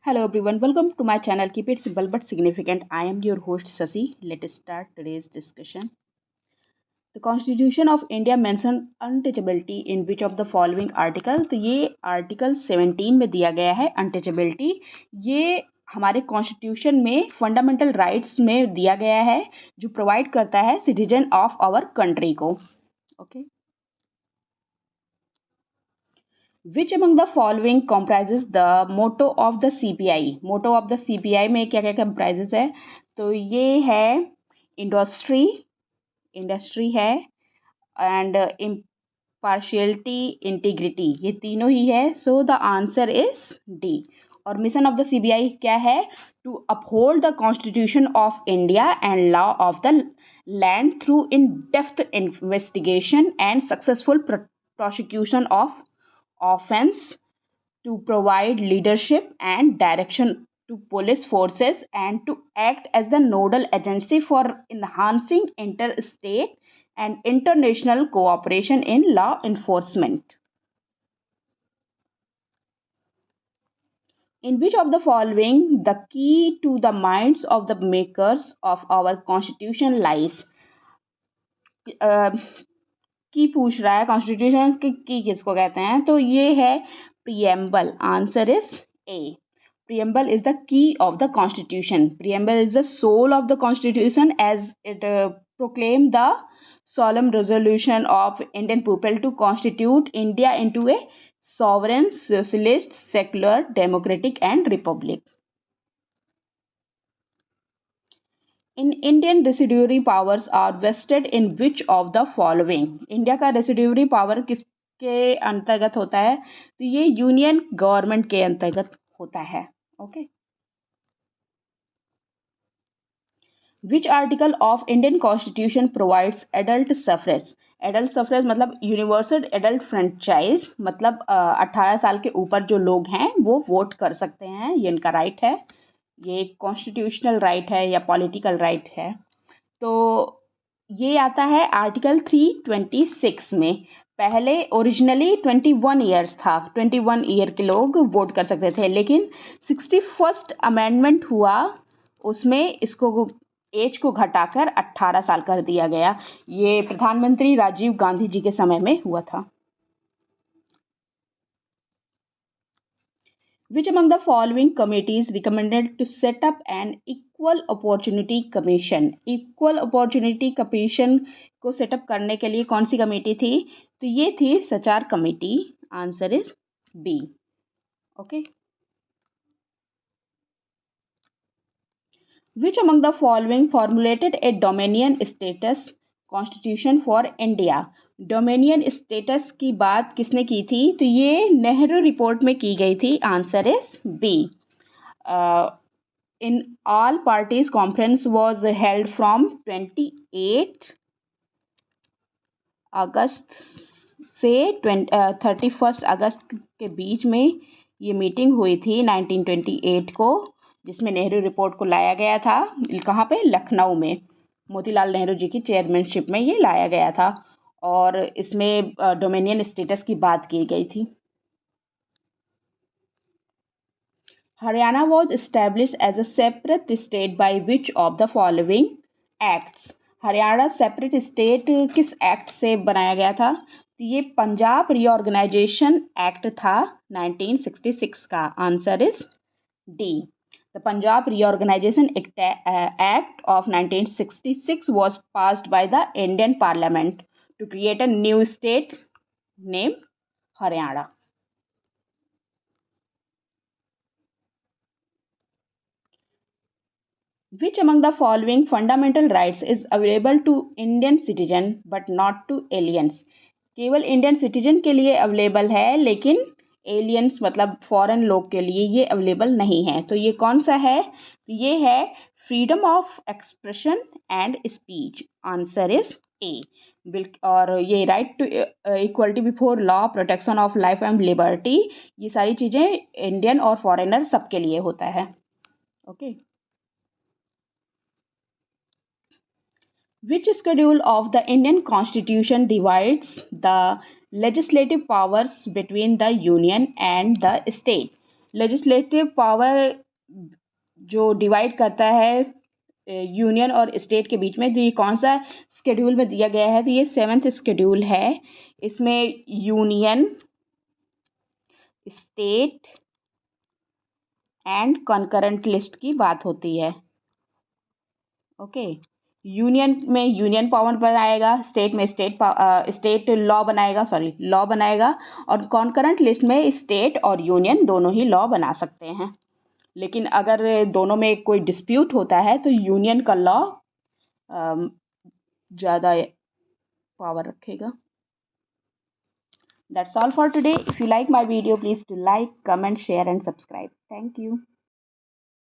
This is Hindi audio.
Hello everyone, welcome to my channel. Keep it simple but significant. I am your host Sasi. Let us start today's discussion. The Constitution of India mentions untouchability in which of the following article? तो ये आर्टिकल 17 में दिया गया है अनटचेबिलिटी. ये हमारे कॉन्स्टिट्यूशन में फंडामेंटल राइट्स में दिया गया है जो प्रोवाइड करता है सिटीजन ऑफ आवर कंट्री को. Okay. Which among the following comprises the motto of the CPI? Motto of the CPI में क्या क्या comprises है? तो ये है इंडस्ट्री है एंड impartiality, integrity, ये तीनों ही है. So the answer is D. और मिशन ऑफ द सीबीआई क्या है? To uphold the constitution of India and law of the land through in depth investigation and successful prosecution of offense, to provide leadership and direction to police forces, and to act as the nodal agency for enhancing interstate and international cooperation in law enforcement. In which of the following the key to the minds of the makers of our constitution lies? की पूछ रहा है कॉन्स्टिट्यूशन की किसको कहते हैं? तो ये है preamble. Answer is A. Preamble is the key of the constitution. Preamble is the soul of the constitution as it proclaimed the solemn resolution of Indian people to constitute India into a sovereign, socialist, secular, democratic and republic. In Indian residuary powers are vested in which of the following? India का रेसिड्यूरी पावर किसके अंतर्गत होता है? तो ये यूनियन गवर्नमेंट के अंतर्गत होता है. Okay. Which article of Indian Constitution provides adult suffrage? Adult suffrage मतलब यूनिवर्सल एडल्ट फ्रेंचाइज, मतलब 18 साल के ऊपर जो लोग हैं वो वोट कर सकते हैं. ये इनका राइट है. ये कॉन्स्टिट्यूशनल राइट है या पॉलिटिकल राइट है. तो ये आता है आर्टिकल 326 में. पहले ओरिजिनली 21 ईयर्स था. 21 ईयर के लोग वोट कर सकते थे, लेकिन 61st अमेंडमेंट हुआ, उसमें इसको एज को घटाकर 18 साल कर दिया गया. ये प्रधानमंत्री राजीव गांधी जी के समय में हुआ था. Which among the following committees recommended to set up an equal opportunity commission? Equal opportunity commission को सेटअप करने के लिए कौन सी कमेटी थी? तो ये थी Sachar committee. Answer is B. Okay. Which among the following formulated a dominion status constitution for India? Dominion status की बात किसने की थी? तो ये नेहरू रिपोर्ट में की गई थी. Answer is B. In all parties conference was held from 28 August से 31 अगस्त के बीच में ये मीटिंग हुई थी 1928 को, जिसमें नेहरू रिपोर्ट को लाया गया था. कहाँ पे? लखनऊ में. मोतीलाल नेहरू जी की चेयरमैनशिप में ये लाया गया था और इसमें डोमिनियन स्टेटस की बात की गई थी. Haryana was establish as a separate state by which of the following acts? Haryana separate state किस एक्ट से बनाया गया था? तो ये पंजाब रीऑर्गेनाइजेशन एक्ट था 1966 का. Answer is D. The Punjab Reorganization Act of 1966 was passed by the Indian Parliament to create a new state named Haryana. Which among the following fundamental rights is available to Indian citizen but not to aliens? केवल इंडियन सिटीजन के लिए अवेलेबल है, लेकिन एलियंस मतलब फॉरेन लोग के लिए ये अवेलेबल नहीं है. तो ये कौन सा है? ये है freedom of expression and speech. Answer is A. और ये right to equality before law, protection of life and liberty, ये सारी चीज़ें इंडियन और फॉरेनर सबके लिए होता है. Okay. Which schedule of the Indian Constitution divides the legislative powers between the union and the state? Legislative power जो डिवाइड करता है यूनियन और स्टेट के बीच में, तो ये कौन सा स्केड्यूल में दिया गया है, तो ये 7th स्केड्यूल है। इसमें union, state and concurrent list की बात होती है। ओके, यूनियन में यूनियन पावर बनाएगा, स्टेट में स्टेट लॉ बनाएगा, लॉ बनाएगा, और कॉन्करेंट लिस्ट में स्टेट और यूनियन दोनों ही लॉ बना सकते हैं। लेकिन अगर दोनों में कोई डिस्प्यूट होता है तो यूनियन का लॉ ज़्यादा पावर रखेगा। That's all for today. If you like my video, please do like, comment, share and subscribe. Thank you.